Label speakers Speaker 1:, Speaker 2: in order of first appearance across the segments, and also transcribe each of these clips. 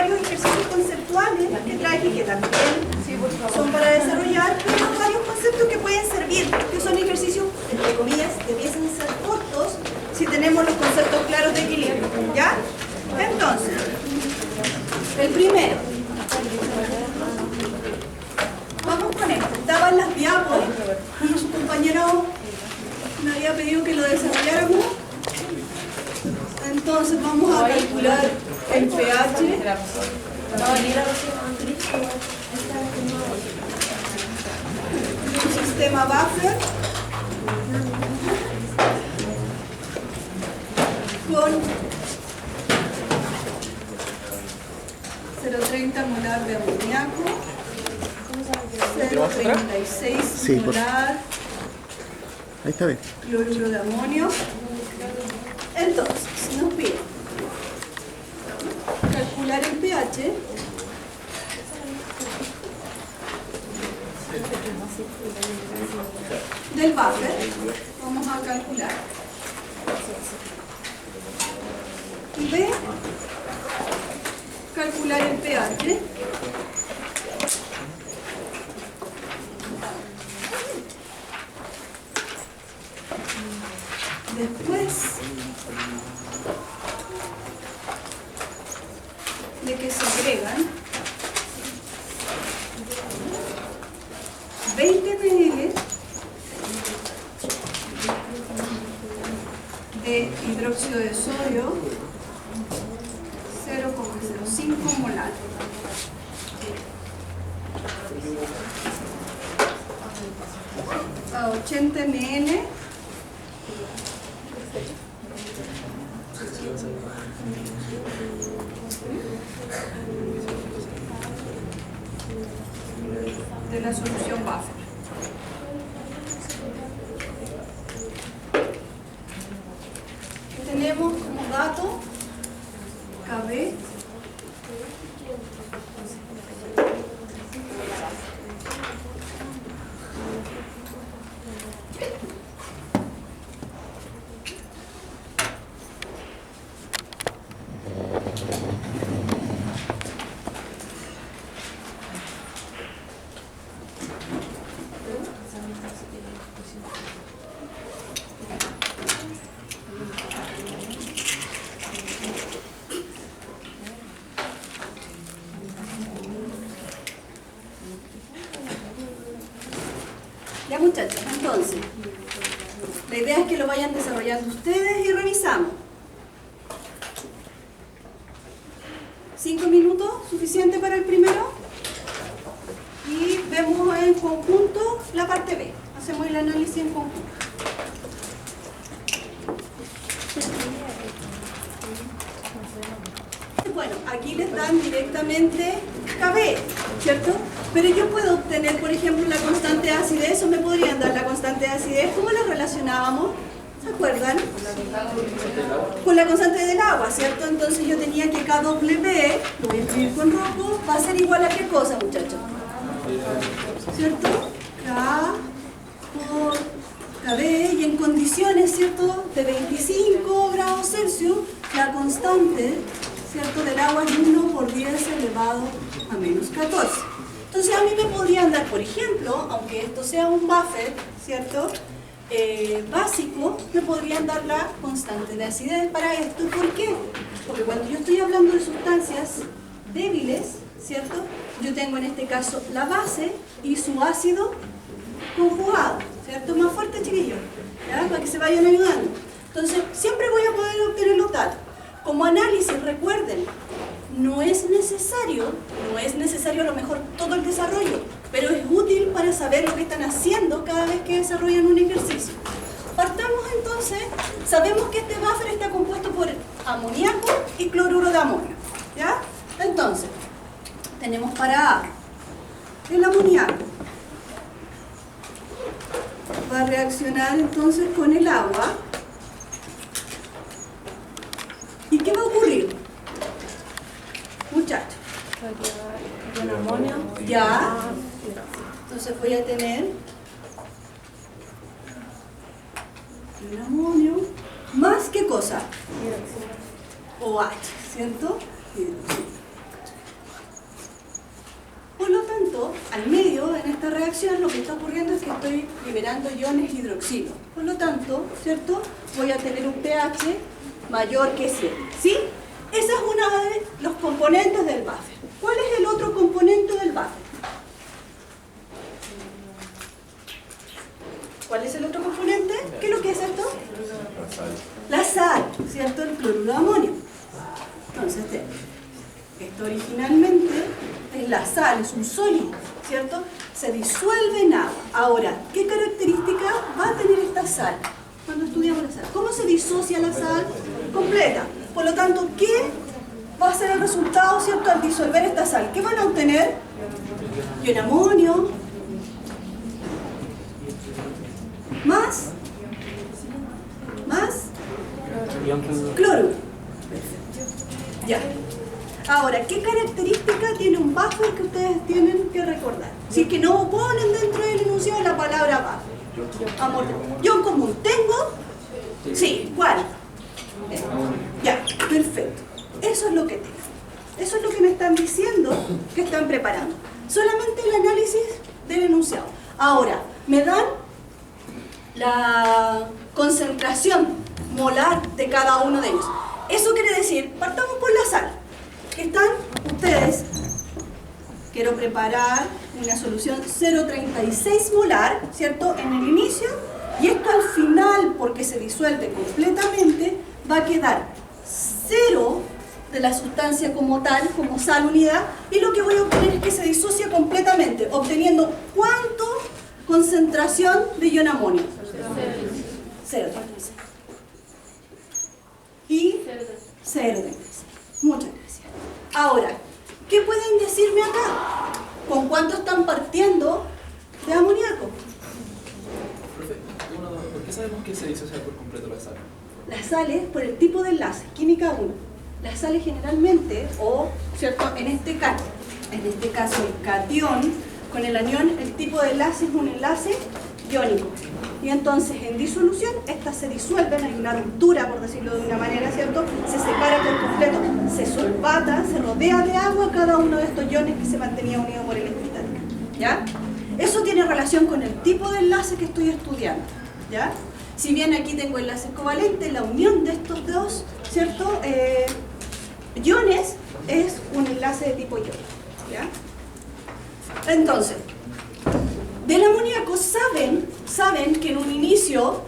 Speaker 1: varios ejercicios conceptuales que traje que también son para desarrollar, pero varios conceptos que pueden servir, que son ejercicios, entre comillas, debiesen ser cortos si tenemos los conceptos claros de equilibrio, ¿ya? Entonces, el primero, vamos con esto. Estaban las diapos y su compañero me había pedido que lo desarrolláramos. Entonces vamos a calcular el pH. Un sistema buffer con 0,30 molar de amoníaco, 0,36 molar
Speaker 2: Ahí está bien.
Speaker 1: cloruro de amonio. Entonces, nos pide calcular el pH del buffer. Vamos a calcular. Y B, calcular el pH después de que se agregan 20 ml de hidróxido de sodio, 0,05 molar. A 80 ml de la solución buffer. Tenemos como dato KB Ya, muchachos, entonces, la idea es que lo vayan desarrollando ustedes y revisamos. 5 minutos, suficiente para el primero. Y vemos en conjunto la parte B. Hacemos el análisis en conjunto. Bueno, aquí les dan directamente KB, ¿cierto? Pero yo puedo obtener, por ejemplo, la constante de acidez, o me podrían dar la constante de acidez. ¿Cómo la relacionábamos? ¿Se acuerdan? Con la constante del agua, ¿cierto? Entonces yo tenía que KW, lo voy a escribir con rojo, va a ser igual a qué cosa, muchachos, ¿cierto? K por KB, y en condiciones, ¿cierto?, de 25 grados Celsius, la constante, ¿cierto?, del agua es 1 por 10 elevado a menos 14. Entonces a mí me podrían dar, por ejemplo, aunque esto sea un buffer, ¿cierto?, básico, me podrían dar la constante de acidez para esto. ¿Por qué? Porque cuando yo estoy hablando de sustancias débiles, ¿cierto?, yo tengo en este caso la base y su ácido conjugado, ¿cierto? Más fuerte, chiquillos, ¿ya? Para que se vayan ayudando. Entonces, siempre voy a poder obtener los datos. Como análisis, recuerden, no es necesario a lo mejor todo el desarrollo, pero es útil para saber lo que están haciendo cada vez que desarrollan un ejercicio. Partamos entonces, sabemos que este buffer está compuesto por amoníaco y cloruro de amonio, ¿ya? Entonces, tenemos para A, el amoníaco va a reaccionar entonces con el agua. ¿Y qué va a ocurrir? Muchachos,
Speaker 3: ¿Con amonio?
Speaker 1: ya, entonces voy a tener el amonio, más ¿qué cosa? OH, ¿cierto? tanto, al medio, en esta reacción, lo que está ocurriendo es que estoy liberando iones hidroxilo. Por lo tanto, ¿cierto? Voy a tener un pH mayor que 100. ¿Sí? Esa es una de los componentes del buffer. ¿Cuál es el otro componente del buffer? ¿Cuál es el otro componente? ¿Qué es lo que es esto? La sal, ¿cierto? El cloruro de amonio. Entonces, esto originalmente es la sal, es un sólido, ¿cierto? Se disuelve en agua. Ahora, ¿qué característica va a tener esta sal? Cuando estudiamos la sal, ¿cómo se disocia la sal? Completa. Por lo tanto, ¿qué va a ser el resultado, ¿cierto? Al disolver esta sal, ¿qué van a obtener? Ion amonio. ¿Más? Cloruro. Perfecto. Ya. Ahora, ¿qué característica tiene un buffer que ustedes tienen que recordar? Si es que no ponen dentro del enunciado la palabra buffer. Amor. Ion común. ¿Tengo? Sí. ¿Cuál? Ya. Perfecto. Eso es lo que tengo. Eso es lo que me están diciendo que están preparando. Solamente el análisis del enunciado. Ahora, me dan la concentración molar de cada uno de ellos. Eso quiere decir, partamos por la sal. Están ustedes, quiero preparar una solución 0,36 molar, ¿cierto? En el inicio, y esto al final, porque se disuelve completamente, va a quedar 0 de la sustancia como tal, como sal unidad, y lo que voy a obtener es que se disocia completamente, obteniendo ¿cuánto? Concentración de ion amonio. 0,36. Y 0,36. Muchas gracias. Ahora, ¿qué pueden decirme acá? ¿Con cuánto están partiendo de amoníaco?
Speaker 4: Profe, ¿por qué sabemos que se disocia por completo la sal?
Speaker 1: Las sales, por el tipo de enlace, química 1. Las sales generalmente, o, ¿cierto? En este caso el catión con el anión, el tipo de enlace es un enlace iónico. Y entonces en disolución, estas se disuelven, hay una ruptura, por decirlo de una manera, ¿cierto? Se separa por completo, se solvata, se rodea de agua cada uno de estos iones que se mantenía unido por electrostática. ¿Ya? Eso tiene relación con el tipo de enlace que estoy estudiando. ¿Ya? Si bien aquí tengo enlaces covalentes, la unión de estos dos, ¿cierto? Iones es un enlace de tipo ion. ¿Ya? Entonces, del amoníaco saben que en un inicio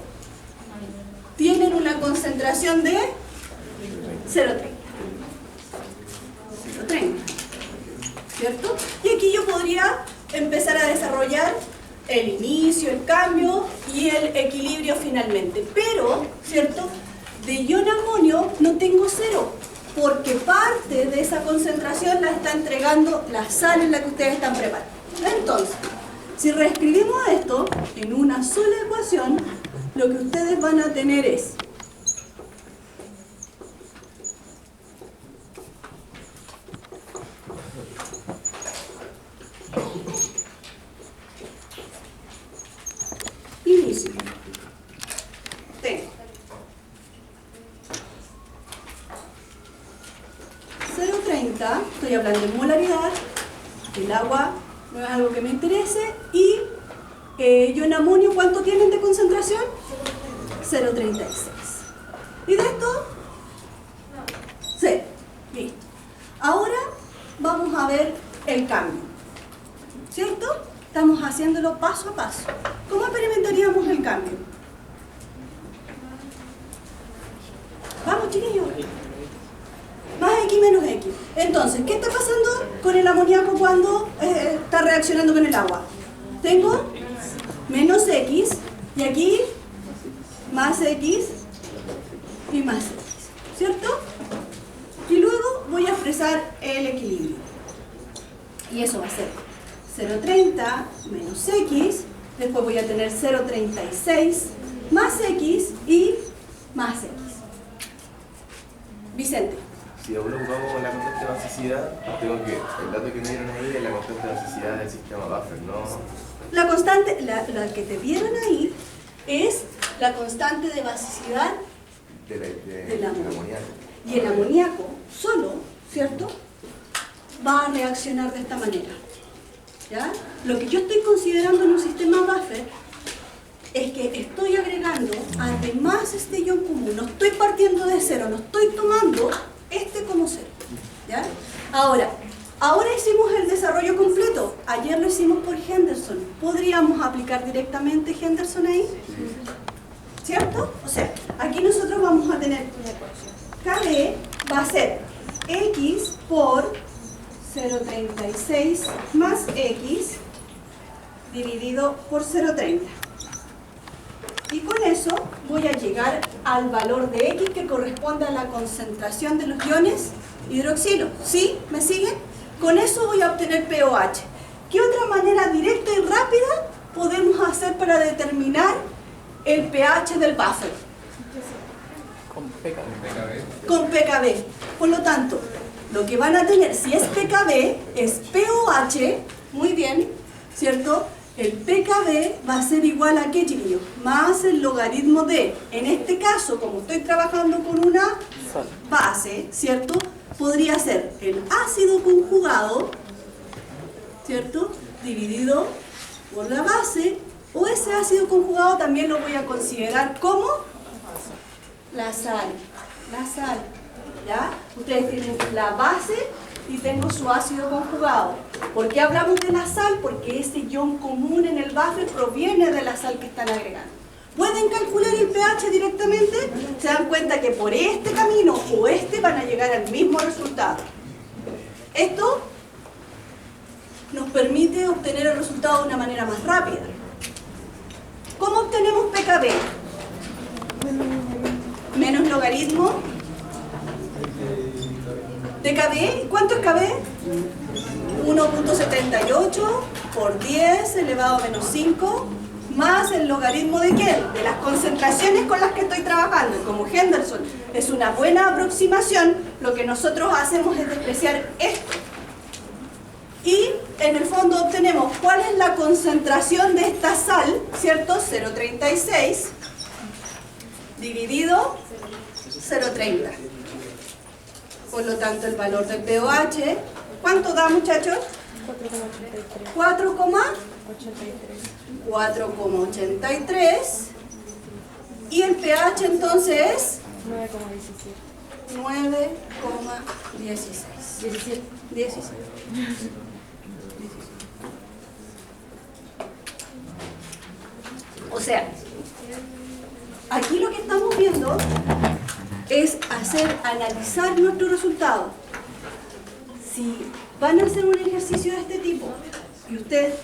Speaker 1: tienen una concentración de 0,30. 0,30. ¿Cierto? Y aquí yo podría empezar a desarrollar el inicio, el cambio y el equilibrio finalmente. Pero, ¿cierto? De ion amonio no tengo 0, porque parte de esa concentración la está entregando la sal en la que ustedes están preparando. Entonces, si reescribimos esto en una sola ecuación, lo que ustedes van a tener es inicio. Tengo 0,30, estoy hablando de molaridad, el agua no es algo que me interese, y ion amonio, ¿cuánto tienen de concentración? 0,36. ¿Y de esto? 0. Listo. Ahora vamos a ver el cambio, ¿cierto? Estamos haciéndolo paso a paso. ¿Cómo experimentaríamos el cambio? Vamos, chiquillos. Más X menos X. Entonces, ¿qué está pasando con el amoníaco cuando está reaccionando con el agua? Tengo menos X, y aquí más X y más X, ¿cierto? Y luego voy a expresar el equilibrio. Y eso va a ser 0,30 menos X, después voy a tener 0,36 más X y más X. Vicente.
Speaker 5: Si aún ocupamos la constante de basicidad, tengo que, el dato que me dieron ahí es la constante de basicidad del sistema buffer, ¿no?
Speaker 1: La constante, la que te dieron ahí, es la constante de basicidad del amoníaco. Y el amoníaco solo, ¿cierto?, va a reaccionar de esta manera. ¿ya? Lo que yo estoy considerando en un sistema buffer es que estoy agregando además este ion común, no estoy partiendo de cero, no estoy tomando este como cero, ¿ya? Ahora hicimos el desarrollo completo, ayer lo hicimos por Henderson, ¿podríamos aplicar directamente Henderson ahí? ¿Cierto? O sea, aquí nosotros vamos a tener KB va a ser X por 0,36 más X dividido por 0,30. Y con eso voy a llegar al valor de X que corresponde a la concentración de los iones hidroxilo. ¿Sí? ¿Me siguen? Con eso voy a obtener pOH. ¿Qué otra manera directa y rápida podemos hacer para determinar el pH del buffer?
Speaker 4: Con PKB.
Speaker 1: Con PKB. Por lo tanto, lo que van a tener, si es PKB, es pOH, muy bien, ¿cierto? El PKB va a ser igual a ¿qué, chiquillos? Más el logaritmo de, en este caso, como estoy trabajando con una base, ¿cierto? Podría ser el ácido conjugado, ¿cierto? Dividido por la base, o ese ácido conjugado también lo voy a considerar como la sal, ¿ya? Ustedes tienen la base y tengo su ácido conjugado. ¿Por qué hablamos de la sal? Porque ese ion común en el buffer proviene de la sal que están agregando. ¿Pueden calcular el pH directamente? Se dan cuenta que por este camino o este van a llegar al mismo resultado. Esto nos permite obtener el resultado de una manera más rápida. ¿Cómo obtenemos PKB? Menos logaritmo de KB. ¿Cuánto es KB? 1.78 por 10 elevado a menos 5 más el logaritmo de ¿qué? De las concentraciones con las que estoy trabajando. Como Henderson es una buena aproximación, lo que nosotros hacemos es despreciar esto. Y en el fondo obtenemos cuál es la concentración de esta sal, ¿cierto? 0,36 dividido 0,30. Por lo tanto, el valor del pOH, ¿cuánto da, muchachos? 4,83. Y el pH entonces es 9,16. 16. O sea, aquí lo que estamos viendo es analizar nuestro resultado. Si van a hacer un ejercicio de este tipo y usted,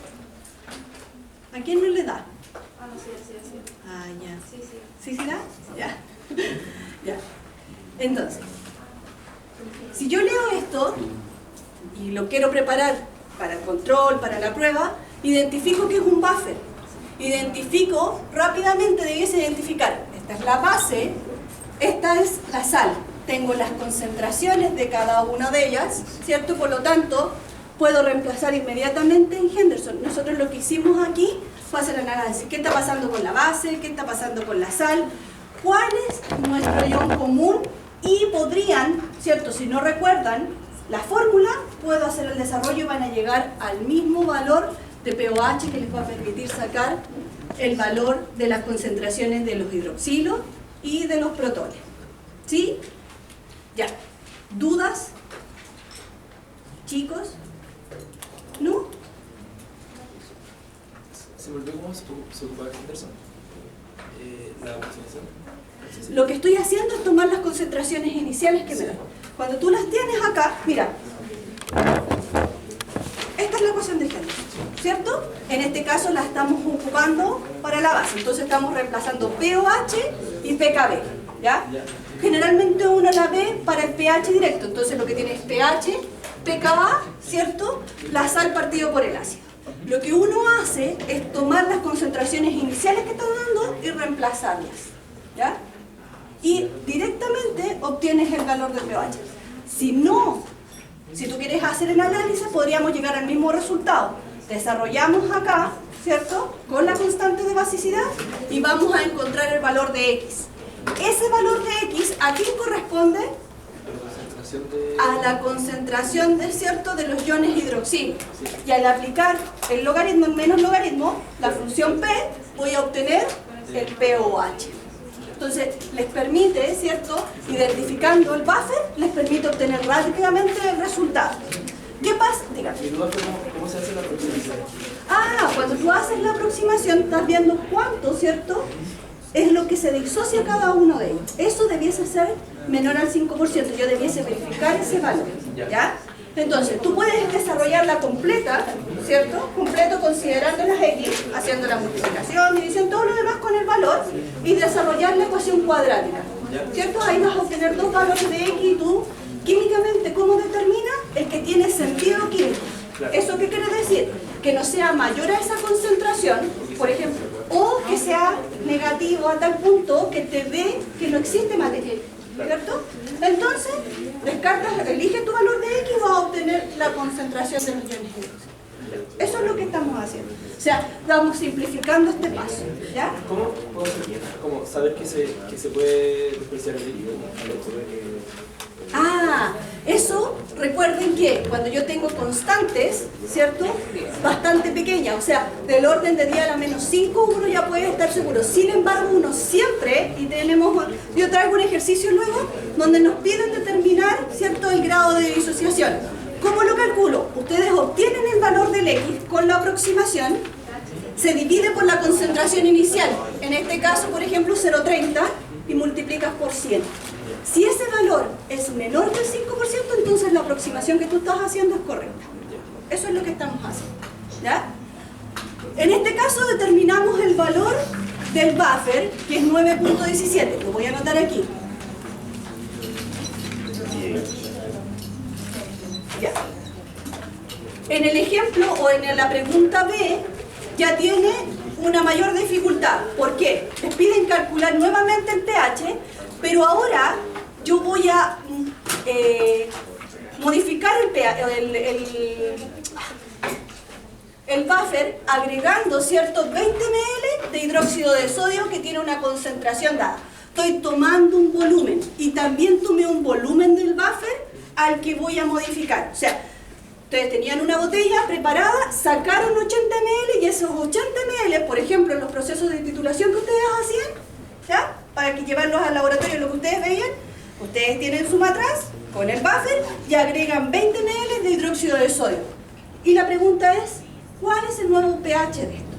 Speaker 1: ¿a quién no le da? Ah, ya. ¿Sí da? Ya. Ya. Entonces, si yo leo esto y lo quiero preparar para el control, para la prueba, identifico que es un buffer. Identifico, rápidamente debiese identificar, esta es la base, esta es la sal. Tengo las concentraciones de cada una de ellas, ¿cierto? Por lo tanto, puedo reemplazar inmediatamente en Henderson. Nosotros lo que hicimos aquí fue hacer el análisis. ¿Qué está pasando con la base? ¿Qué está pasando con la sal? ¿Cuál es nuestro ion común? Y podrían, ¿cierto? Si no recuerdan la fórmula, puedo hacer el desarrollo y van a llegar al mismo valor de pOH que les va a permitir sacar el valor de las concentraciones de los hidroxilos y de los protones. ¿Sí? Ya. ¿Dudas? ¿Chicos? ¿No?
Speaker 4: ¿Se volvió cómo se ocupaba Henderson? La aproximación.
Speaker 1: Lo que estoy haciendo es tomar las concentraciones iniciales que me dan. Cuando tú las tienes acá, mira, esta es la ecuación de Henderson, ¿cierto? En este caso la estamos ocupando para la base, entonces estamos reemplazando pOH y PKB, ¿ya? Generalmente uno la ve para el pH directo, entonces lo que tiene es pH, pKa, ¿cierto? La sal partido por el ácido. Lo que uno hace es tomar las concentraciones iniciales que están dando y reemplazarlas, ¿ya? Y directamente obtienes el valor del pH. Si no, si tú quieres hacer el análisis, podríamos llegar al mismo resultado. Desarrollamos acá, ¿cierto? Con la constante de basicidad y vamos a encontrar el valor de X. Ese valor de X, ¿a quién corresponde? a la concentración de, ¿cierto?, de los iones hidroxilo. Y al aplicar el logaritmo en menos logaritmo, la función P, voy a obtener el POH. Entonces, les permite, ¿cierto?, identificando el buffer, les permite obtener rápidamente el resultado. ¿Qué pasa? Dígame.
Speaker 4: Mi duda fue cómo se hace la aproximación.
Speaker 1: Ah, cuando tú haces la aproximación, estás viendo cuánto, ¿cierto?, es lo que se disocia cada uno de ellos. Eso debiese ser menor al 5%. Yo debiese verificar ese valor, ¿ya? Entonces, tú puedes desarrollarla completa, ¿cierto? Completo considerando las X, haciendo la multiplicación, división, todo lo demás con el valor, y desarrollar la ecuación cuadrática, ¿cierto? Ahí vas a obtener dos valores de X y tú, químicamente, ¿cómo determinas? El que tiene sentido químico. ¿Eso qué quiere decir? Que no sea mayor a esa concentración, por ejemplo, o que sea negativo a tal punto que te dé que no existe materia, ¿cierto? Entonces, descartas, elige tu valor de X y vas a obtener la concentración de los iones hidróxido. Eso es lo que estamos haciendo. O sea, vamos simplificando este paso, ¿ya?
Speaker 4: ¿Cómo puedo saber que se puede despreciar el líquido?
Speaker 1: Ah, eso, recuerden que cuando yo tengo constantes, ¿cierto?, bastante pequeñas, o sea, del orden de 10 a la menos 5, uno ya puede estar seguro. Sin embargo, uno siempre, y yo traigo un ejercicio luego, donde nos piden determinar, ¿cierto?, el grado de disociación. ¿Cómo lo calculo? Ustedes obtienen el valor del X con la aproximación, se divide por la concentración inicial, en este caso, por ejemplo, 0,30, y multiplicas por 100. Si ese valor es menor del 5%, entonces la aproximación que tú estás haciendo es correcta. Eso es lo que estamos haciendo, ¿ya? En este caso determinamos el valor del buffer, que es 9.17. Lo voy a anotar aquí. Ya. En el ejemplo o en la pregunta B ya tiene una mayor dificultad. ¿Por qué? Les piden calcular nuevamente el pH, pero ahora yo voy a modificar el buffer agregando, ¿cierto?, 20 ml de hidróxido de sodio que tiene una concentración dada. Estoy tomando un volumen y también tomé un volumen del buffer al que voy a modificar. O sea, ustedes tenían una botella preparada, sacaron 80 ml y esos 80 ml, por ejemplo, en los procesos de titulación que ustedes hacían, ¿ya?, para que llevarlos al laboratorio, lo que ustedes veían, ustedes tienen su matraz con el buffer y agregan 20 ml de hidróxido de sodio. Y la pregunta es, ¿cuál es el nuevo pH de esto?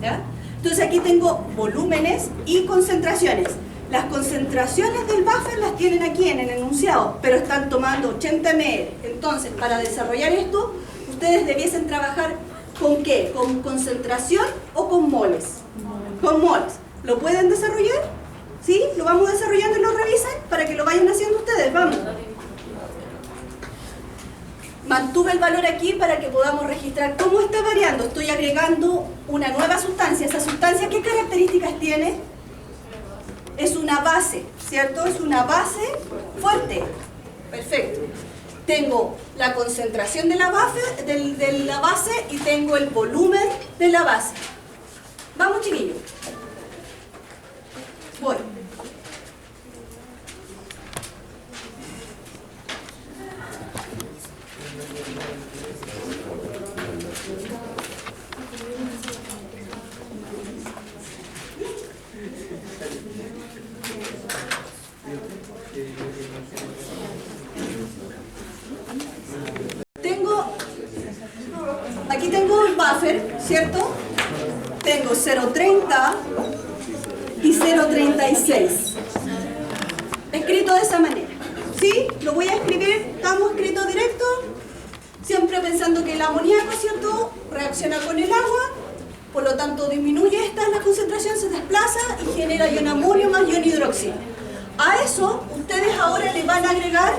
Speaker 1: ¿Ya? Entonces aquí tengo volúmenes y concentraciones. Las concentraciones del buffer las tienen aquí en el enunciado, pero están tomando 80 ml. Entonces, para desarrollar esto, ustedes debiesen trabajar ¿con qué? ¿Con concentración o con moles? Con moles. ¿Lo pueden desarrollar? ¿Sí? Lo vamos desarrollando y lo revisan para que lo vayan haciendo ustedes. Vamos. Mantuve el valor aquí para que podamos registrar cómo está variando. Estoy agregando una nueva sustancia. ¿Esa sustancia qué características tiene? Es una base, ¿cierto? Es una base fuerte. Perfecto. Tengo la concentración de la base y tengo el volumen de la base. Vamos, chiquillos. Voy. Aquí tengo el buffer, ¿cierto? Tengo 0,30 y 0,36. Escrito de esa manera. ¿Sí? Lo voy a escribir, estamos escrito directo, siempre pensando que el amoníaco, ¿cierto?, reacciona con el agua, por lo tanto disminuye la concentración, se desplaza y genera ion amonio más ion hidróxido. A eso, ustedes ahora le van a agregar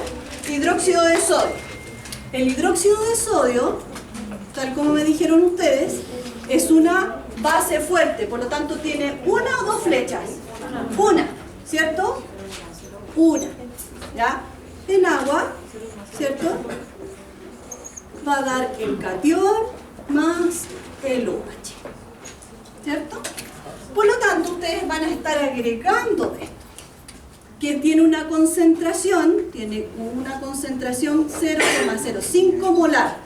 Speaker 1: hidróxido de sodio. El hidróxido de sodio, tal como me dijeron ustedes, es una base fuerte, por lo tanto tiene una o dos flechas. Una, ¿cierto? Una, ¿ya? En agua, ¿cierto? Va a dar el catión más el OH, ¿cierto? Por lo tanto, ustedes van a estar agregando esto. que tiene una concentración 0,05 molar,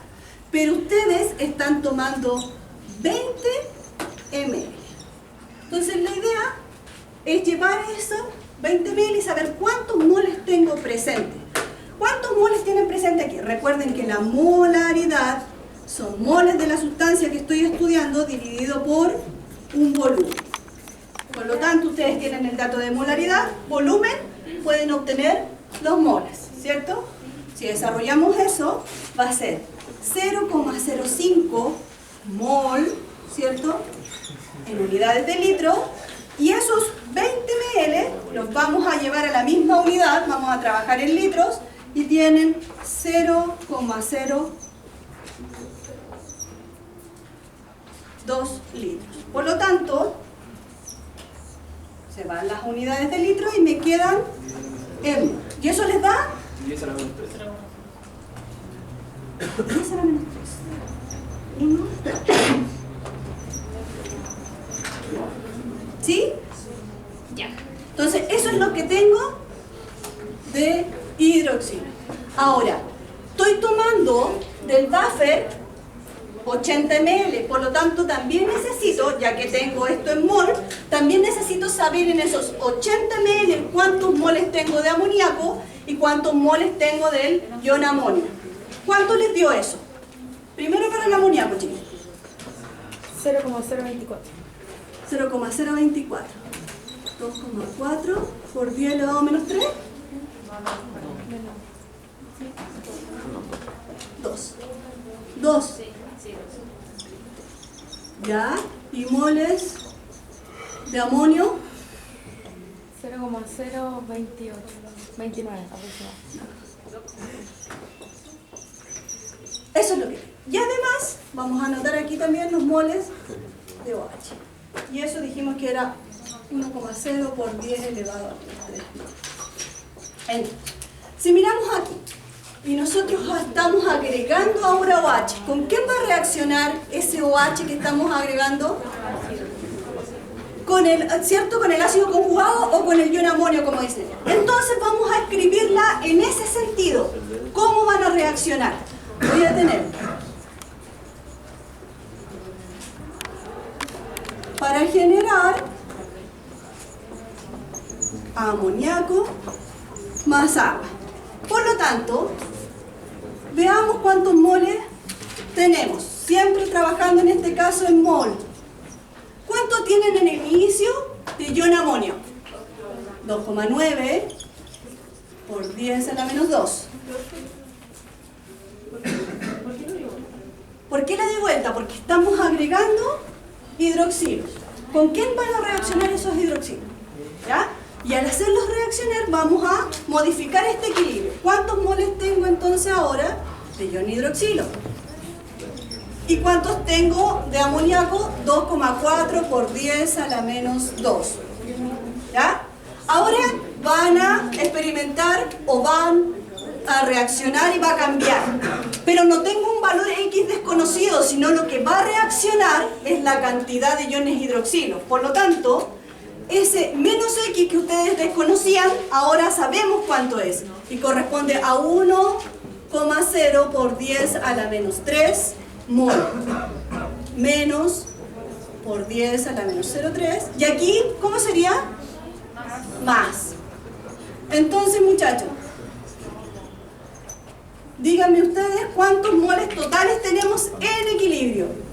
Speaker 1: pero ustedes están tomando 20 ml. Entonces la idea es llevar eso, 20 ml, y saber cuántos moles tengo presentes. ¿Cuántos moles tienen presente aquí? Recuerden que la molaridad son moles de la sustancia que estoy estudiando dividido por un volumen. Por lo tanto, ustedes tienen el dato de molaridad, volumen, pueden obtener los moles, ¿cierto? Si desarrollamos eso, va a ser 0,05 mol, ¿cierto?, en unidades de litro, y esos 20 ml los vamos a llevar a la misma unidad, vamos a trabajar en litros, y tienen 0,02 litros. Por lo tanto, se van las unidades de litro y me quedan M. ¿Y eso les da?
Speaker 4: 10 a la menos 3.
Speaker 1: 10 a la menos 3. 1. ¿Sí? Ya. Entonces, eso es lo que tengo de hidroxilo. Ahora, estoy tomando del buffer 80 ml, por lo tanto también necesito, ya que tengo esto en mol, también necesito saber en esos 80 ml cuántos moles tengo de amoníaco y cuántos moles tengo del ion amonio. ¿Cuánto les dio eso? Primero para el amoníaco, chicos.
Speaker 3: 0,024.
Speaker 1: 0,024. 2,4 por 10 elevado a menos 3. 2. ¿Ya? ¿Y moles de amonio?
Speaker 3: 0,028. 29 aproximadamente.
Speaker 1: Eso es lo que. Y además, vamos a anotar aquí también los moles de OH. Y eso dijimos que era 1,0 por 10 elevado a 3. Entonces, si miramos aquí, y nosotros estamos agregando ahora OH, ¿con qué va a reaccionar ese OH que estamos agregando? ¿Con el, ¿cierto? ¿Con el ácido conjugado o con el ion amonio, como dicen? Entonces vamos a escribirla en ese sentido. ¿Cómo van a reaccionar? Voy a tener, para generar amoníaco más agua. Por lo tanto, veamos cuántos moles tenemos, siempre trabajando en este caso en mol. ¿Cuánto tienen en el inicio de ion amonio? 2,9 por 10 a la menos 2. ¿Por qué le doy vuelta? Porque estamos agregando hidroxilos. ¿Con quién van a reaccionar esos hidroxilos? ¿Ya? Y al hacerlos reaccionar vamos a modificar este equilibrio. ¿Cuántos moles tengo entonces ahora de ion hidroxilo? ¿Y cuántos tengo de amoníaco? 2,4 por 10 a la menos 2. ¿Ya? Ahora van a experimentar o van a reaccionar y va a cambiar. Pero no tengo un valor X desconocido, sino lo que va a reaccionar es la cantidad de iones hidroxilo. Por lo tanto, ese menos X que ustedes desconocían, ahora sabemos cuánto es. Y corresponde a 1,0 por 10 a la menos 3 mol. Menos por 10 a la menos 0,3. Y aquí, ¿cómo sería? Más. Entonces, muchachos, díganme ustedes cuántos moles totales tenemos en equilibrio.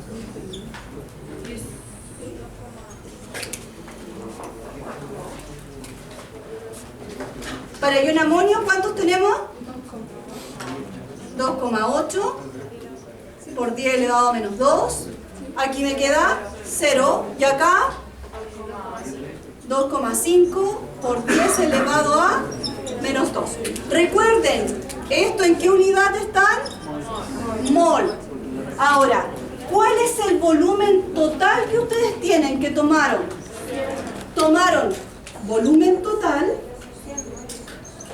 Speaker 1: Para ion amonio, ¿cuántos tenemos? 2,8 por 10 elevado a menos 2. Aquí me queda 0. Y acá 2,5 por 10 elevado a menos 2. Recuerden, ¿esto en qué unidad están? Mol. Ahora, ¿cuál es el volumen total que ustedes tienen que tomaron? Tomaron volumen total,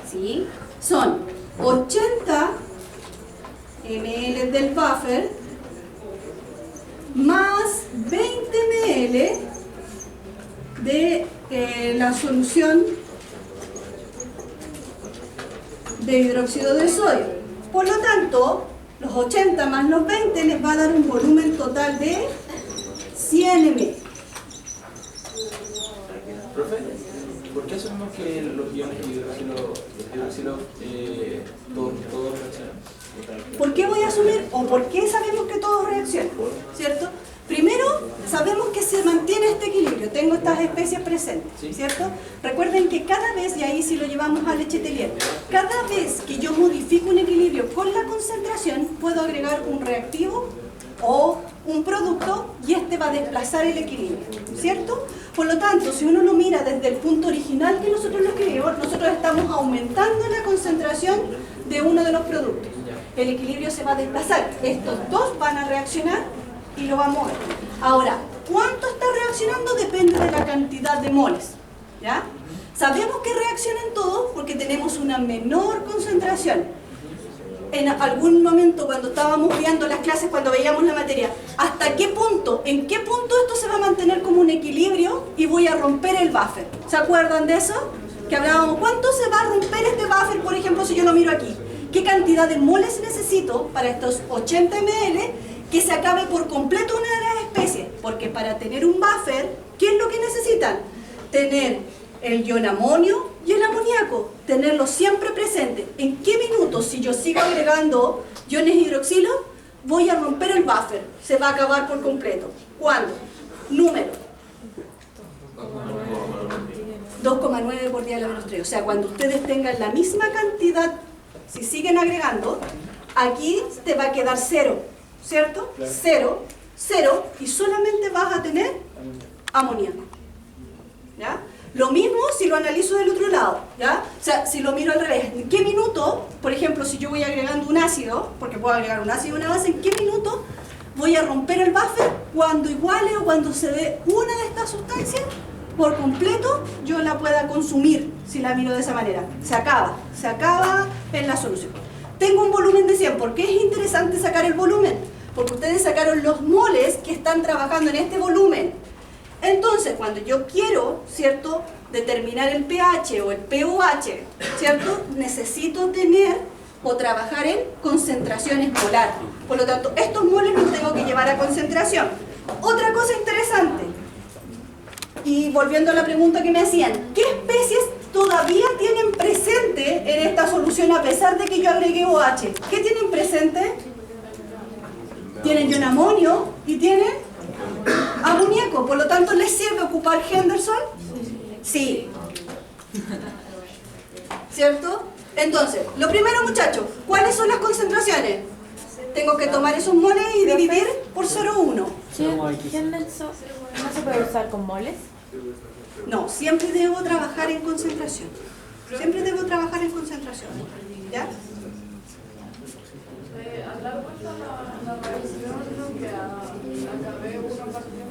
Speaker 1: ¿sí? Son 80 ml del buffer más 20 ml de la solución de hidróxido de sodio. Por lo tanto, los 80 más los 20 les va a dar un volumen total de 100 ml.
Speaker 4: Profe, ¿por qué asumimos que los iones hidroxilo todos reaccionan?
Speaker 1: ¿Por qué voy a asumir o por qué sabemos que todos reaccionan? ¿Cierto? Primero, sabemos que se mantiene este equilibrio, tengo estas especies presentes, ¿cierto? Recuerden que cada vez, y ahí si lo llevamos a Lechetellier, cada vez que yo modifico un equilibrio con la concentración, puedo agregar un reactivo o un producto y este va a desplazar el equilibrio, ¿cierto? Por lo tanto, si uno lo mira desde el punto original que nosotros lo escribimos, nosotros estamos aumentando la concentración de uno de los productos. El equilibrio se va a desplazar, estos dos van a reaccionar y lo vamos a ver. Ahora, ¿cuánto está reaccionando? Depende de la cantidad de moles, ¿ya? Sabemos que reaccionan todos porque tenemos una menor concentración. En algún momento cuando estábamos viendo las clases, cuando veíamos la materia, ¿hasta qué punto? ¿En qué punto esto se va a mantener como un equilibrio y voy a romper el buffer? ¿Se acuerdan de eso? Que hablábamos, ¿cuánto se va a romper este buffer, por ejemplo, si yo lo miro aquí? ¿Qué cantidad de moles necesito para estos 80 ml que se acabe por completo una de las especies? Porque para tener un buffer, ¿qué es lo que necesitan? Tener el ion amonio y el amoníaco, tenerlos siempre presentes. ¿En qué minutos, si yo sigo agregando iones hidroxilo, voy a romper el buffer? Se va a acabar por completo. ¿Cuándo? Número. 2,9 por día a la menos 3. O sea, cuando ustedes tengan la misma cantidad, si siguen agregando, aquí te va a quedar 0, ¿cierto? 0, 0, y solamente vas a tener amoníaco, ¿ya? Lo mismo si lo analizo del otro lado, ¿ya? O sea, si lo miro al revés, ¿en qué minuto, por ejemplo, si yo voy agregando un ácido, porque puedo agregar un ácido y una base, ¿en qué minuto voy a romper el buffer? Cuando iguale o cuando se dé una de estas sustancias por completo, yo la pueda consumir, si la miro de esa manera. Se acaba en la solución. Tengo un volumen de 100. ¿Por qué es interesante sacar el volumen? Porque ustedes sacaron los moles que están trabajando en este volumen. Entonces, cuando yo quiero, ¿cierto?, determinar el pH o el pOH, ¿cierto?, necesito tener o trabajar en concentraciones molar. Por lo tanto, estos moles los tengo que llevar a concentración. Otra cosa interesante, y volviendo a la pregunta que me hacían, ¿qué especies todavía tienen presente en esta solución a pesar de que yo agregué OH? ¿Qué tienen presente? Tienen ion amonio y tienen amoníaco. Por lo tanto, ¿les sirve ocupar Henderson? Sí. ¿Cierto? Entonces, lo primero, muchachos, ¿cuáles son las concentraciones? Tengo que tomar esos moles y dividir por 0,1.
Speaker 3: ¿Henderson no se puede usar con moles?
Speaker 1: No, siempre debo trabajar en concentración. Siempre debo trabajar en concentración. ¿Ya?
Speaker 6: ¿Has dado cuenta la reacción que acabé una partida?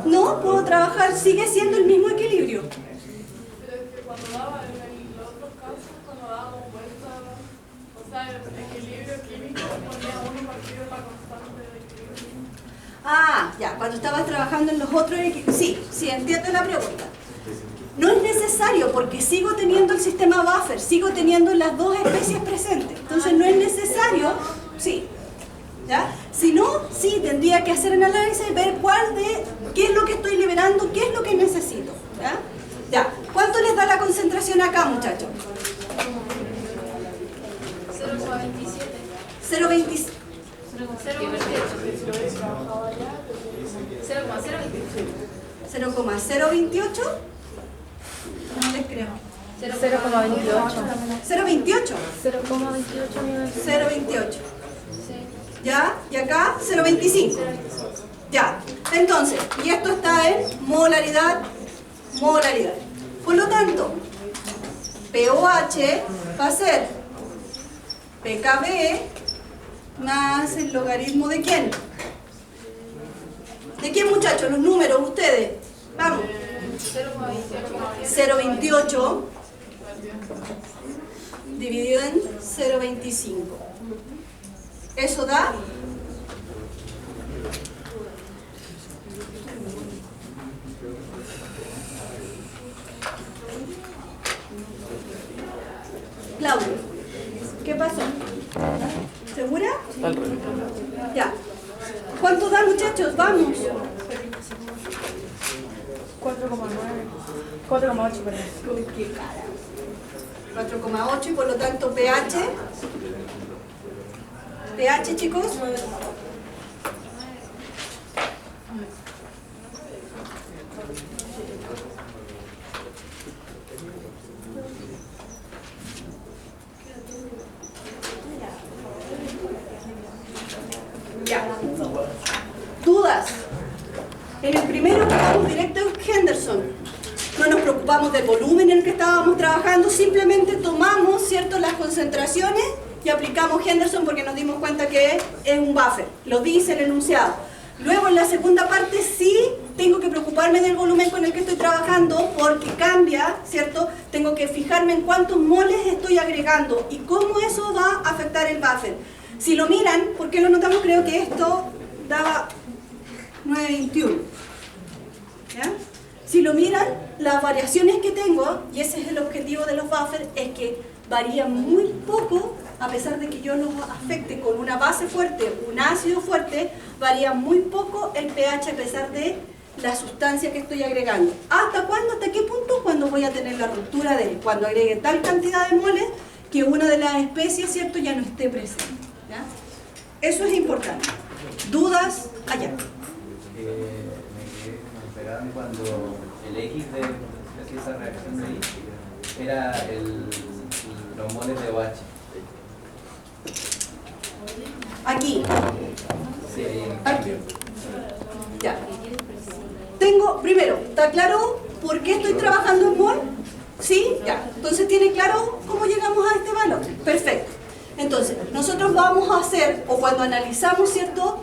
Speaker 1: No, puedo trabajar, sigue siendo el mismo equilibrio.
Speaker 6: Pero es que cuando daba, en los otros casos, cuando dábamos vuelta, o sea, el equilibrio químico ponía uno partido la constante de equilibrio.
Speaker 1: Ah, ya, cuando estabas trabajando en los otros equilibrios. Sí, entiendo la pregunta. No es necesario porque sigo teniendo el sistema buffer, sigo teniendo las dos especies presentes. Entonces no es necesario, sí. ¿Ya? Si no, sí, tendría que hacer un análisis y ver qué es lo que estoy liberando, qué es lo que necesito. ¿Ya? Ya. ¿Cuánto les da la concentración acá, muchachos?
Speaker 6: 0,27.
Speaker 1: 0,27. 0,028. No les creo.
Speaker 3: 0,28.
Speaker 1: 0,28. 0,28. ¿Ya? ¿Y acá? 0,25. Ya. Entonces, y esto está en molaridad. Por lo tanto, pOH va a ser pKb más el logaritmo ¿de quién? ¿De quién, muchachos? Los números, ustedes. Vamos. 0,28 dividido en 0,25. Eso da 0,25
Speaker 4: Al revés.
Speaker 1: Ya. ¿Cuánto da, muchachos? Vamos.
Speaker 3: 4,9. 4,8, perdón.
Speaker 1: ¿Con qué cara? 4,8 y por lo tanto pH. pH, chicos. Ya. ¿Dudas? En el primero vamos directo en Henderson. No nos preocupamos del volumen en el que estábamos trabajando, simplemente tomamos, ¿cierto?, las concentraciones y aplicamos Henderson porque nos dimos cuenta que es un buffer. Lo dice el enunciado. Luego en la segunda parte sí tengo que preocuparme del volumen con el que estoy trabajando porque cambia, ¿cierto? Tengo que fijarme en cuántos moles estoy agregando y cómo eso va a afectar el buffer. Si lo miran, ¿por qué lo notamos? Creo que esto daba 9,21. ¿Ya? Si lo miran, las variaciones que tengo, y ese es el objetivo de los buffers, es que varían muy poco, a pesar de que yo los afecte con una base fuerte, un ácido fuerte, varía muy poco el pH a pesar de la sustancia que estoy agregando. ¿Hasta cuándo? ¿Hasta qué punto? Cuando voy a tener la ruptura de él, cuando agregue tal cantidad de moles que una de las especies, ¿cierto?, ya no esté presente. ¿Ya? Eso es importante. ¿Dudas? Allá.
Speaker 7: Me quedé esperando cuando el X de esa reacción de ahí era los moles de OH.
Speaker 1: Aquí.
Speaker 7: Sí, ahí en el
Speaker 1: Aquí.
Speaker 7: cambio.
Speaker 1: Ya. Tengo, primero, ¿está claro por qué estoy trabajando en mol? ¿Sí? Ya. Entonces, ¿tiene claro cómo llegamos a este valor? Perfecto. Entonces, nosotros vamos a hacer, o cuando analizamos, ¿cierto?,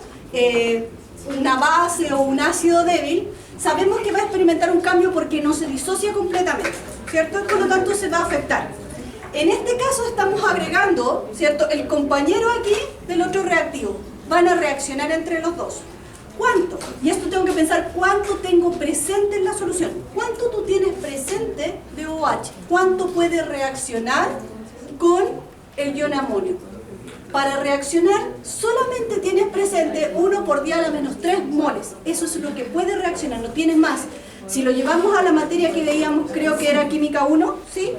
Speaker 1: una base o un ácido débil, sabemos que va a experimentar un cambio porque no se disocia completamente, ¿cierto? Por lo tanto, se va a afectar. En este caso estamos agregando, ¿cierto?, el compañero aquí del otro reactivo. Van a reaccionar entre los dos. ¿Cuánto? Y esto tengo que pensar cuánto tengo presente en la solución. ¿Cuánto tú tienes presente de OH? ¿Cuánto puede reaccionar con el ion amonio? Para reaccionar solamente tienes presente 1 por 10 a la menos 3 moles. Eso es lo que puede reaccionar, no tienes más. Si lo llevamos a la materia que veíamos, creo que era química 1, ¿sí?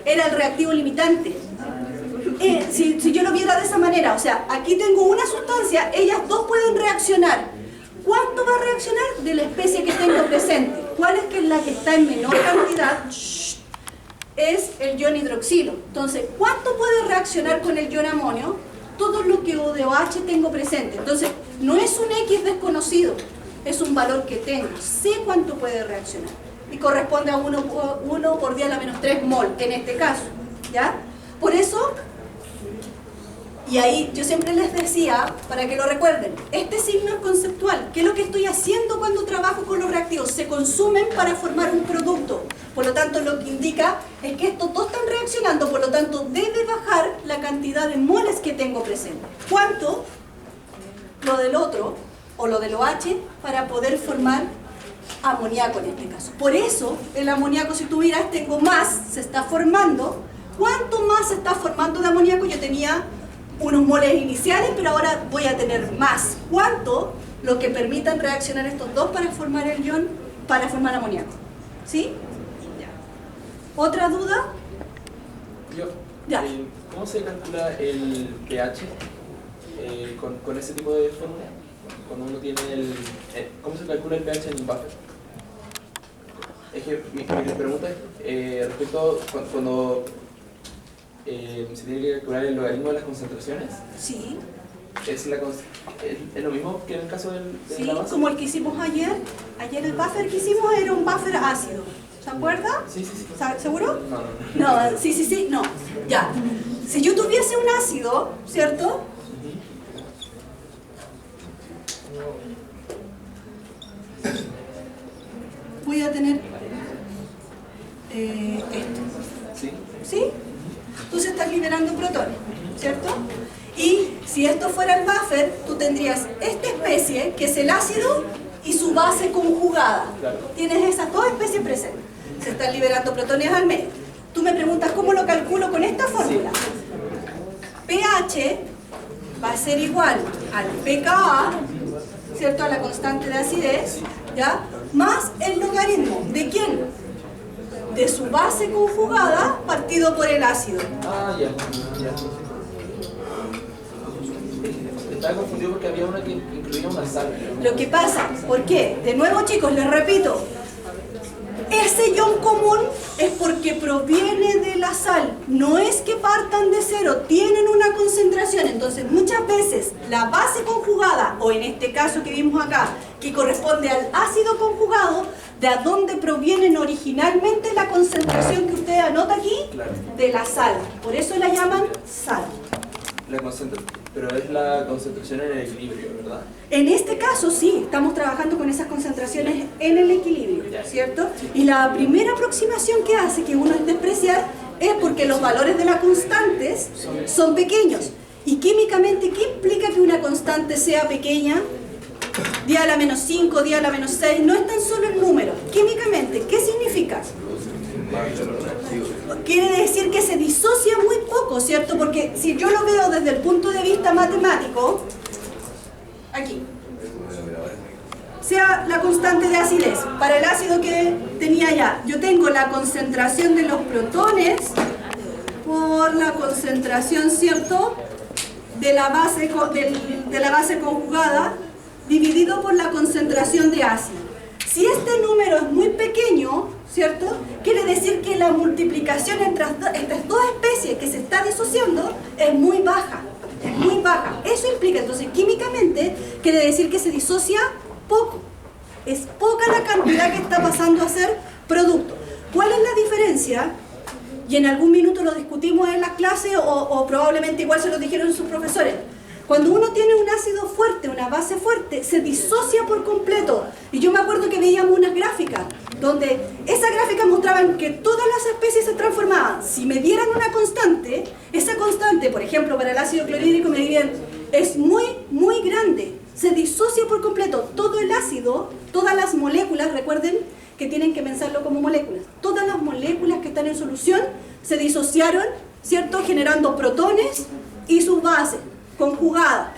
Speaker 1: Era el reactivo limitante. Si yo lo viera de esa manera, o sea, aquí tengo una sustancia, ellas dos pueden reaccionar. ¿Cuánto va a reaccionar? De la especie que tengo presente. ¿Cuál es que es la que está en menor cantidad? Es el ion hidroxilo. Entonces, ¿cuánto puede reaccionar con el ion amonio? Todo lo que de OH tengo presente. Entonces, no es un X desconocido, es un valor que tengo. Sé cuánto puede reaccionar. Y corresponde a 1 por 10 a la menos 3 mol, en este caso. ¿Ya? Por eso, y ahí yo siempre les decía, para que lo recuerden, este signo es conceptual. ¿Qué es lo que estoy haciendo cuando trabajo con los reactivos? Se consumen para formar un producto. Por lo tanto, lo que indica es que estos dos están reaccionando, por lo tanto, debe bajar la cantidad de moles que tengo presente. ¿Cuánto? Lo del otro, o lo del OH, para poder formar amoníaco en este caso. Por eso, el amoníaco, si tú miras, tengo más, se está formando. ¿Cuánto más se está formando de amoníaco? Yo tenía unos moles iniciales, pero ahora voy a tener más. ¿Cuánto? Lo que permitan reaccionar estos dos para formar el ion, para formar amoníaco. ¿Sí? Ya. ¿Otra duda? Ya.
Speaker 4: ¿Cómo se calcula el pH con ese tipo de fórmula? Cuando uno tiene ¿cómo se calcula el pH en un buffer? Es que mi pregunta es respecto a cuando se tiene que calcular el logaritmo de las concentraciones.
Speaker 1: Sí.
Speaker 4: ¿Es lo mismo que en el caso de
Speaker 1: Sí,
Speaker 4: la base?
Speaker 1: como el que hicimos ayer. Ayer el buffer que hicimos era un buffer ácido. ¿Se acuerda?
Speaker 4: Sí, sí, sí.
Speaker 1: ¿Seguro?
Speaker 4: No.
Speaker 1: No, sí, no. Ya. Si yo tuviese un ácido, ¿cierto? Voy a tener esto.
Speaker 4: ¿Sí?
Speaker 1: ¿Sí? Entonces estás liberando protones, ¿cierto? Y si esto fuera el buffer, tú tendrías esta especie, que es el ácido, y su base conjugada.
Speaker 4: Claro.
Speaker 1: Tienes esas dos especies presentes. Se están liberando protones al medio. Tú me preguntas cómo lo calculo con esta fórmula. pH va a ser igual al pKa, ¿cierto? A la constante de acidez, ¿ya? Más el logaritmo. ¿De quién? De su base conjugada partido por el ácido.
Speaker 4: Ah, ya. Estaba confundido porque había una que incluía una sal.
Speaker 1: Lo que pasa, ¿por qué? De nuevo, chicos, les repito, ese ion común es porque proviene de la sal, no es que partan de cero, tienen una concentración. Entonces muchas veces la base conjugada, o en este caso que vimos acá, que corresponde al ácido conjugado, de a dónde provienen originalmente la concentración que usted anota aquí,
Speaker 4: Claro.
Speaker 1: de la sal, por eso la llaman sal.
Speaker 4: Pero es la concentración en el equilibrio, ¿verdad?
Speaker 1: En este caso sí, estamos trabajando con esas concentraciones en el equilibrio, ¿cierto? Y la primera aproximación que hace que uno es despreciar es porque los valores de las constantes son pequeños. Y químicamente, ¿qué implica que una constante sea pequeña? 10 a la menos 5, 10 a la menos 6, no es tan solo el número. Químicamente, ¿qué significa? Quiere decir que se disocia muy poco, ¿cierto? Porque si yo lo veo desde el punto de vista matemático, aquí, sea la constante de acidez, para el ácido que tenía ya, yo tengo la concentración de los protones por la concentración, ¿cierto?, de la base conjugada dividido por la concentración de ácido. Si este número es muy pequeño, ¿cierto?, quiere decir que la multiplicación entre estas dos especies que se está disociando es muy baja. Es muy baja. Eso implica, entonces, químicamente, quiere decir que se disocia poco. Es poca la cantidad que está pasando a ser producto. ¿Cuál es la diferencia? Y en algún minuto lo discutimos en las clases o probablemente igual se lo dijeron sus profesores. Cuando uno tiene un ácido fuerte, una base fuerte, se disocia por completo. Y yo me acuerdo que veíamos unas gráficas, donde esas gráficas mostraban que todas las especies se transformaban. Si me dieran una constante, esa constante, por ejemplo, para el ácido clorhídrico me dirían, es muy, muy grande. Se disocia por completo. Todo el ácido, todas las moléculas, recuerden que tienen que pensarlo como moléculas. Todas las moléculas que están en solución se disociaron, ¿cierto?, generando protones y sus bases conjugada.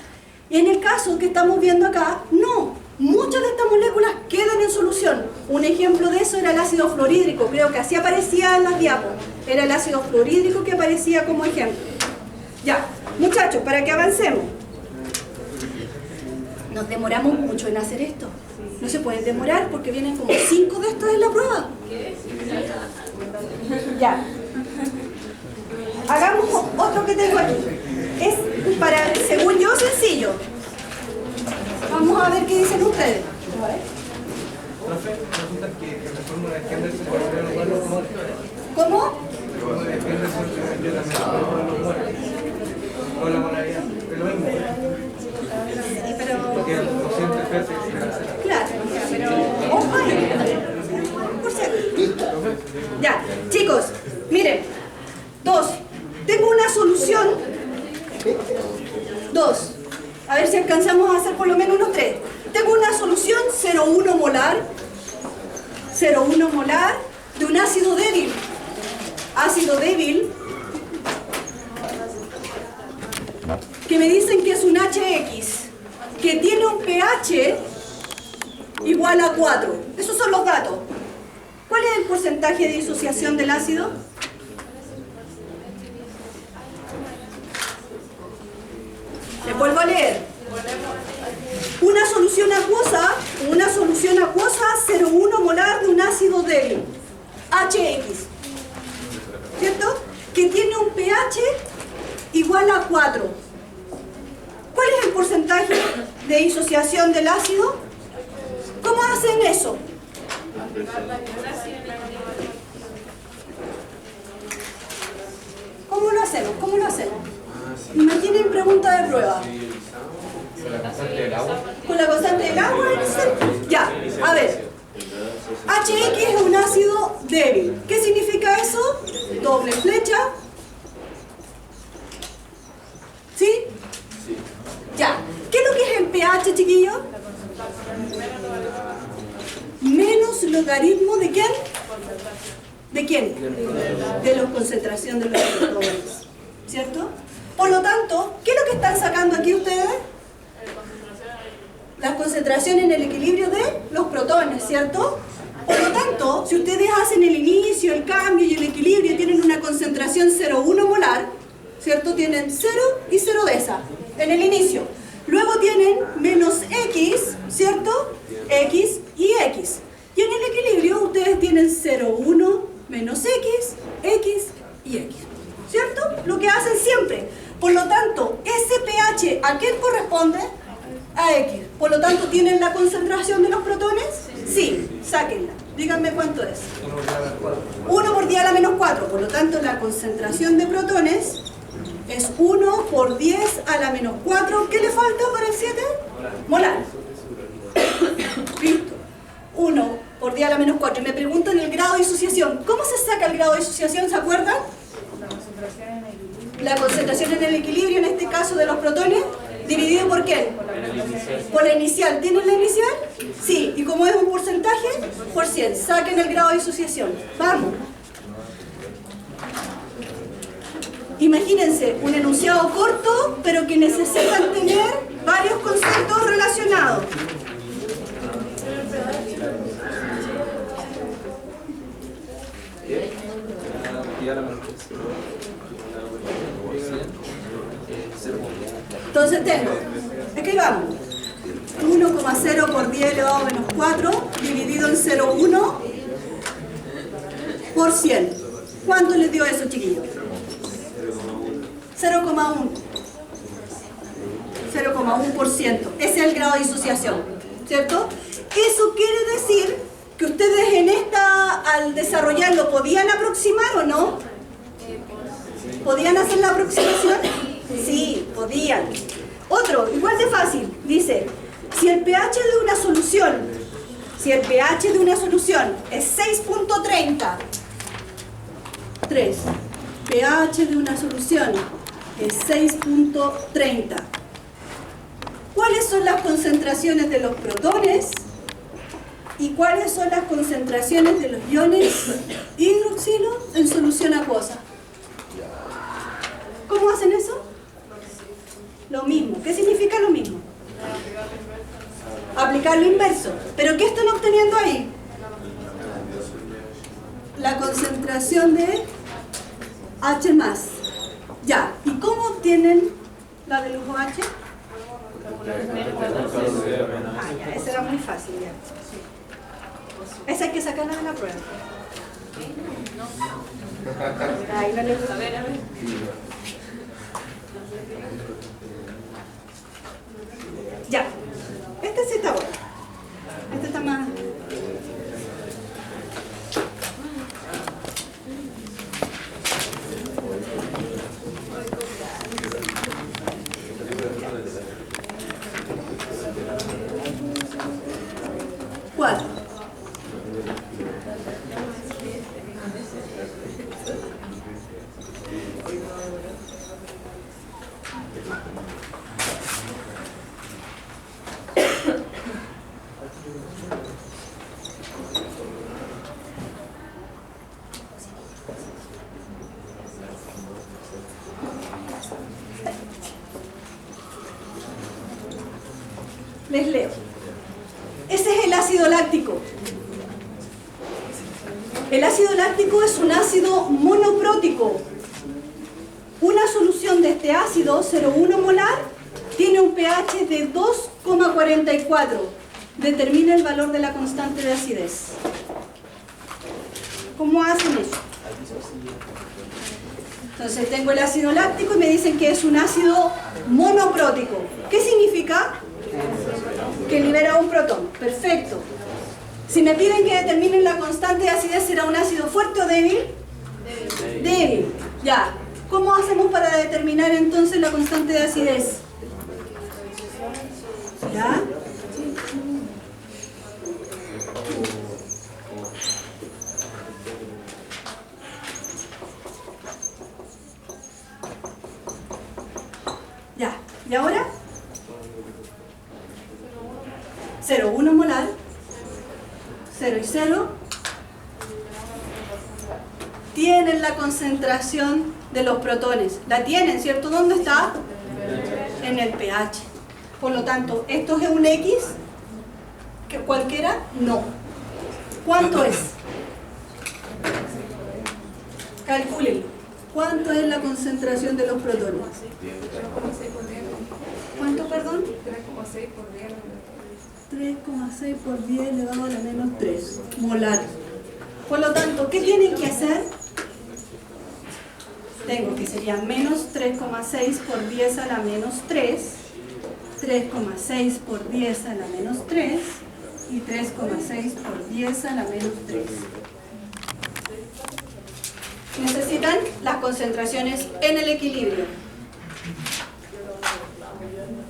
Speaker 1: Y en el caso que estamos viendo acá, no. Muchas de estas moléculas quedan en solución. Un ejemplo de eso era el ácido fluorhídrico. Creo que así aparecía en las diapos. Era el ácido fluorhídrico que aparecía como ejemplo. Ya, muchachos, para que avancemos. Nos demoramos mucho en hacer esto. No se pueden demorar porque vienen como 5 de estos en la prueba. Ya. Hagamos otro que tengo aquí. Es, para, según yo, sencillo. Vamos a ver qué dicen ustedes.
Speaker 7: Profe, resulta que la fórmula de Henderson se volvió los buenos moles.
Speaker 1: ¿Cómo?
Speaker 7: La fórmula de Henderson se volvió también los moles. No la molaridad, es lo mismo.
Speaker 1: Sí, pero...
Speaker 7: Porque el cociente fértil se hace.
Speaker 1: Claro, pero... Ojo ahí. Por si acaso. Ya, chicos, miren. 2. Tengo una solución. 2. A ver si alcanzamos a hacer por lo menos unos 3. Tengo una solución 0,1 molar. 0,1 molar de un ácido débil. Ácido débil. Que me dicen que es un HX. Que tiene un pH igual a 4. Esos son los datos. ¿Cuál es el porcentaje de disociación del ácido? Les vuelvo a leer. Una solución acuosa 0,1 molar de un ácido débil, HX, ¿cierto? Que tiene un pH igual a 4. ¿Cuál es el porcentaje de disociación del ácido? ¿Cómo hacen eso? ¿Cómo lo hacemos? ¿Cómo lo hacemos? Imaginen pregunta de prueba.
Speaker 7: ¿Con la constante del agua?
Speaker 1: ¿Con la constante del agua? Ya, a ver. HX es un ácido débil. ¿Qué significa eso? Doble flecha. ¿Sí? Ya. ¿Qué es lo que es el pH, chiquillos? Menos logaritmo ¿de quién? ¿De quién? De la concentración de los protones. ¿Cierto? Por lo tanto, ¿qué es lo que están sacando aquí ustedes? Las concentraciones en el equilibrio de los protones, ¿cierto? Por lo tanto, si ustedes hacen el inicio, el cambio y el equilibrio, tienen una concentración 0,1 molar, ¿cierto? Tienen 0 y 0 de esa en el inicio. Luego tienen menos X, ¿cierto? X y X. Y en el equilibrio ustedes tienen 0,1 menos X y X. ¿Cierto? Lo que hacen siempre. Por lo tanto, ese pH, ¿a qué corresponde? A X. Por lo tanto, ¿tienen la concentración de los protones? Sí, sáquenla. Díganme cuánto es. 1 por 10 a la menos 4. Por lo tanto, la concentración de protones es 1 por 10 a la menos 4. ¿Qué le falta para el 7? Molar. Listo. 1 por 10 a la menos 4. Y me preguntan el grado de disociación. ¿Cómo se saca el grado de disociación? ¿Se acuerdan? La concentración en el equilibrio, en este caso de los protones, dividido por qué? Por la inicial. ¿Tienen la inicial? Sí. ¿Y como es un porcentaje? Por 100. Saquen el grado de disociación. Vamos. Imagínense, un enunciado corto, pero que necesitan tener varios conceptos relacionados. Entonces tengo, escribamos, 1,0 por 10 elevado a menos 4 dividido en 0,1 por 100. ¿Cuánto les dio eso, chiquillos? 0,1. 0,1%. Ese es el grado de disociación, ¿cierto? Eso quiere decir que ustedes en al desarrollarlo, ¿podían aproximar o no? ¿Podían hacer la aproximación? Sí, podían. Otro, igual de fácil, dice, si el pH de una solución, es 6.30, 3, pH de una solución es 6.30. ¿Cuáles son las concentraciones de los protones? ¿Y cuáles son las concentraciones de los iones hidroxilo en solución acuosa? ¿Cómo hacen eso? Lo mismo. ¿Qué significa lo mismo? Aplicar lo inverso. ¿Pero qué están obteniendo ahí? La concentración de H+. Ya. ¿Y cómo obtienen la del lujo H? Ya, esa era muy fácil ya. Esa hay que sacarla de la prueba. Ahí no le gusta. A ver. Ya. Este sí está bueno. Este está más... ¿Cuál? Les leo. Ese es el ácido láctico. El ácido láctico es un ácido monoprótico. Una solución de este ácido, 0,1 molar, tiene un pH de 2,44. Determina el valor de la constante de acidez. ¿Cómo hacen eso? Entonces tengo el ácido láctico y me dicen que es un ácido monoprótico. ¿Qué significa? Que libera un protón. Perfecto. Si me piden que determinen la constante de acidez, ¿será un ácido fuerte o débil? Débil. Ya. ¿Cómo hacemos para determinar entonces la constante de acidez? ¿Ya? Ya. ¿Y ahora? 0,1 molar, 0 y 0, tienen la concentración de los protones. La tienen, ¿cierto? ¿Dónde está? en el pH. Por lo tanto, ¿esto es un X? ¿Que cualquiera? No. ¿Cuánto es? Calcúlenlo. ¿Cuánto es la concentración de los protones? ¿Cuánto, perdón? 3,6 por 10 elevado a la menos 3 molar. Por lo tanto, ¿qué tienen que hacer? Tengo que sería menos 3,6 por 10 a la menos 3, 3,6 por 10 a la menos 3 y 3,6 por 10 a la menos 3. Necesitan las concentraciones en el equilibrio.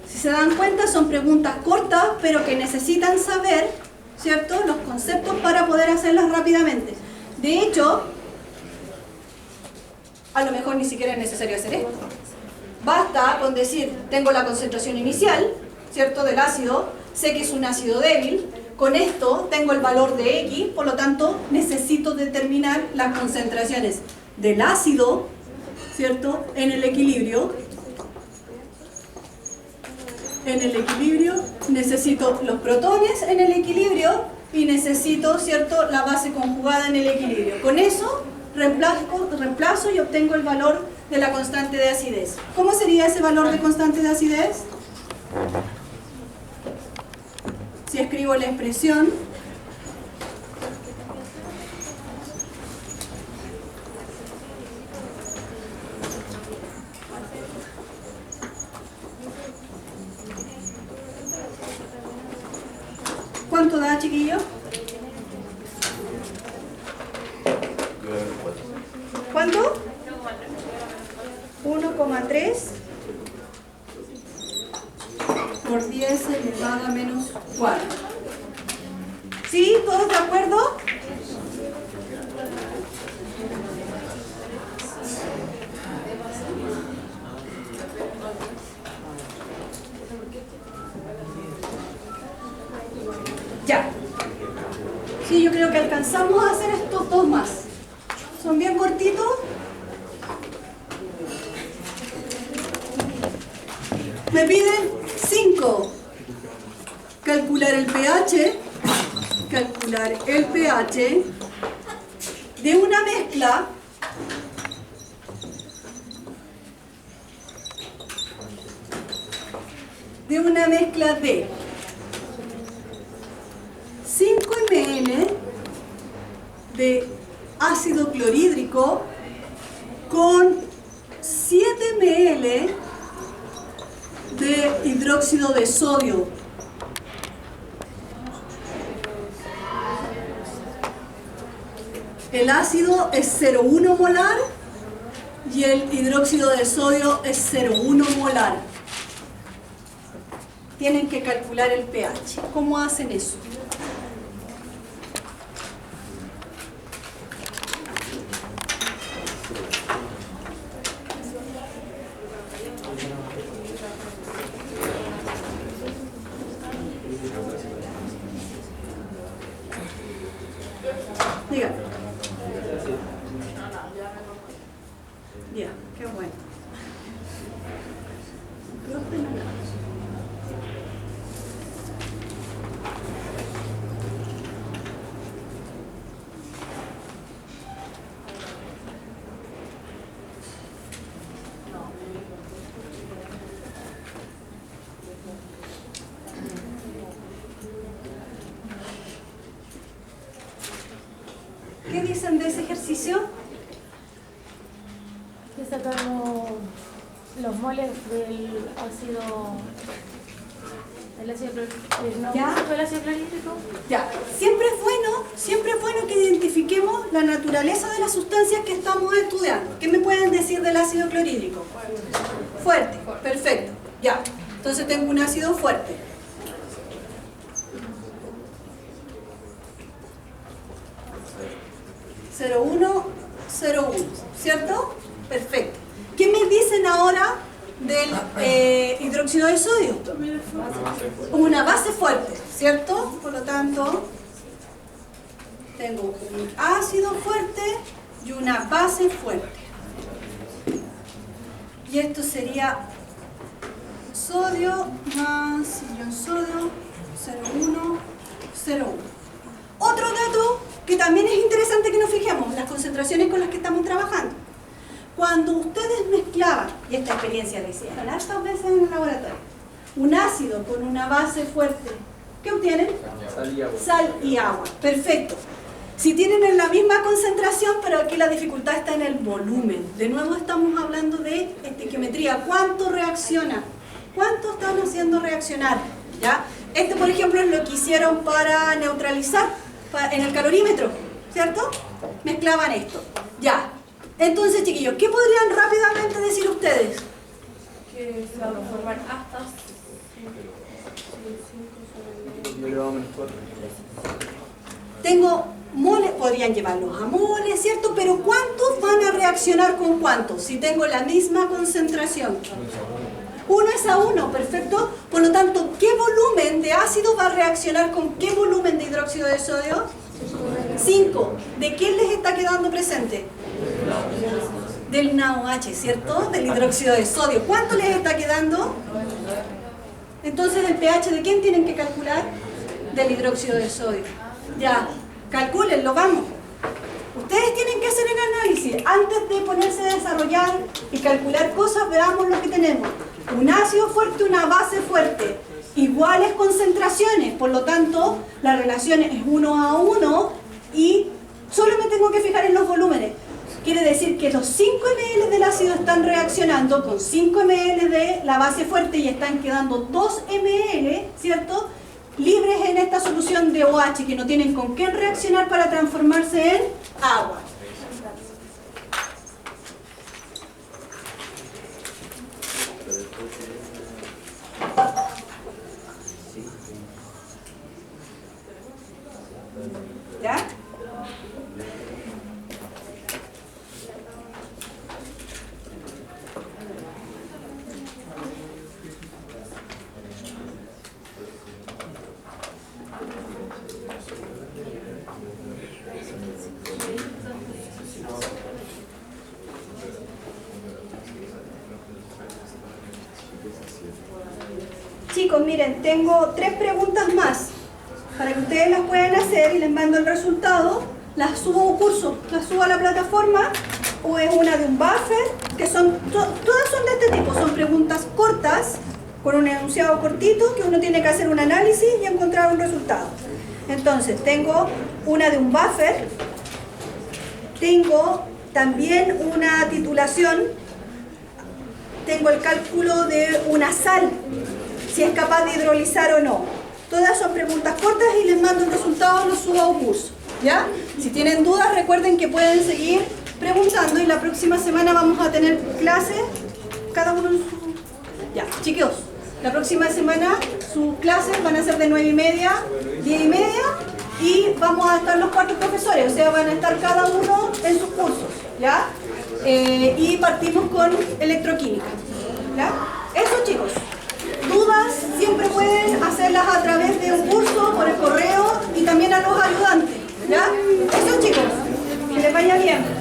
Speaker 1: Si se dan cuenta, son preguntas cortas, pero que necesitan saber, ¿cierto?, los conceptos para poder hacerlas rápidamente. De hecho, a lo mejor ni siquiera es necesario hacer esto. Basta con decir, tengo la concentración inicial, ¿cierto?, del ácido, sé que es un ácido débil, con esto tengo el valor de X, por lo tanto necesito determinar las concentraciones del ácido, ¿cierto?, en el equilibrio. En el equilibrio necesito los protones en el equilibrio y necesito, ¿cierto?, la base conjugada en el equilibrio. Con eso reemplazo y obtengo el valor de la constante de acidez. ¿Cómo sería ese valor de constante de acidez? Si escribo la expresión, ¿cuánto da, chiquillo? ¿Cuánto? 1,3 por 10 elevado a menos 4. ¿Sí? ¿Todos de acuerdo? Ya. Sí, yo creo que alcanzamos a hacer estos dos más. Son bien cortitos. Me piden 5. Calcular el pH. Calcular el pH de una mezcla de 5 ml de ácido clorhídrico con 7 ml de hidróxido de sodio. El ácido es 0,1 molar y el hidróxido de sodio es 0,1 molar. Tienen que calcular el pH. ¿Cómo hacen eso? Dígame. Ya, qué bueno. ¿Qué dicen de ese ejercicio?
Speaker 3: Que sacamos los moles del ácido clorhídrico.
Speaker 1: ¿Ya?
Speaker 3: ¿El ácido clorhídrico?
Speaker 1: Ya, siempre es bueno que identifiquemos la naturaleza de las sustancias que estamos estudiando. ¿Qué me pueden decir del ácido clorhídrico? Fuerte, perfecto. Ya, entonces tengo un ácido fuerte. (0,1, 0,1), ¿cierto? Perfecto. ¿Qué me dicen ahora del hidróxido de sodio? Una base fuerte, ¿cierto? Por lo tanto, tengo un ácido fuerte y una base fuerte. Y esto sería sodio más ion sodio 0,1, 0,1. Otro dato que también es interesante que nos fijemos, las concentraciones con las que estamos trabajando. Cuando ustedes mezclaban, y esta experiencia la hicieron hartas veces en el laboratorio, un ácido con una base fuerte, ¿qué obtienen?
Speaker 4: Sal y agua.
Speaker 1: Sal y agua. Perfecto. Si tienen en la misma concentración, pero aquí la dificultad está en el volumen. De nuevo estamos hablando de estequiometría. ¿Cuánto reacciona? ¿Cuánto están haciendo reaccionar? ¿Ya? Este, por ejemplo, es lo que hicieron para neutralizar en el calorímetro, ¿cierto? Mezclaban esto. Ya. Entonces, chiquillos, ¿qué podrían rápidamente decir ustedes?
Speaker 6: Que se va a formar hasta 5
Speaker 4: Yo le vamos a menos 4.
Speaker 1: Tengo moles, podrían llevarlos a moles, ¿cierto? Pero ¿cuántos van a reaccionar con cuántos? Si tengo la misma concentración. 1:1, perfecto. Por lo tanto, ¿qué volumen de ácido va a reaccionar con qué volumen de hidróxido de sodio? 5. ¿De qué les está quedando presente? Del NaOH, ¿cierto? Del hidróxido de sodio. ¿Cuánto les está quedando? Entonces, ¿el pH de quién tienen que calcular? Del hidróxido de sodio. Ya, calcúlenlo, vamos. Ustedes tienen que hacer el análisis. Antes de ponerse a desarrollar y calcular cosas, veamos lo que tenemos. Un ácido fuerte, una base fuerte. Iguales concentraciones, por lo tanto, la relación es 1:1 y solo me tengo que fijar en los volúmenes. Quiere decir que los 5 ml del ácido están reaccionando con 5 ml de la base fuerte y están quedando 2 ml, ¿cierto?, libres en esta solución de OH que no tienen con qué reaccionar para transformarse en agua. ¿Ya? Chicos, miren, tengo 3 preguntas más para que ustedes las puedan hacer y les mando el resultado. Las subo a un curso, las subo a la plataforma, o es una de un buffer, que son todas son de este tipo, son preguntas cortas, con un enunciado cortito, que uno tiene que hacer un análisis y encontrar un resultado. Entonces, tengo una de un buffer, tengo también una titulación, tengo el cálculo de una sal, si es capaz de hidrolizar o no. Todas son preguntas cortas y les mando el resultado, los subo a un curso, ¿ya? Si tienen dudas, recuerden que pueden seguir preguntando y la próxima semana vamos a tener clases, cada uno en su... Ya, chicos, la próxima semana sus clases van a ser de 9:30, 10:30 y vamos a estar los 4 profesores, o sea, van a estar cada uno en sus cursos, ¿ya? Y partimos con electroquímica, ¿ya? Eso, chicos. Dudas siempre pueden hacerlas a través de un curso, por el correo y también a los ayudantes, ¿ya? Eso, chicos, que les vaya bien.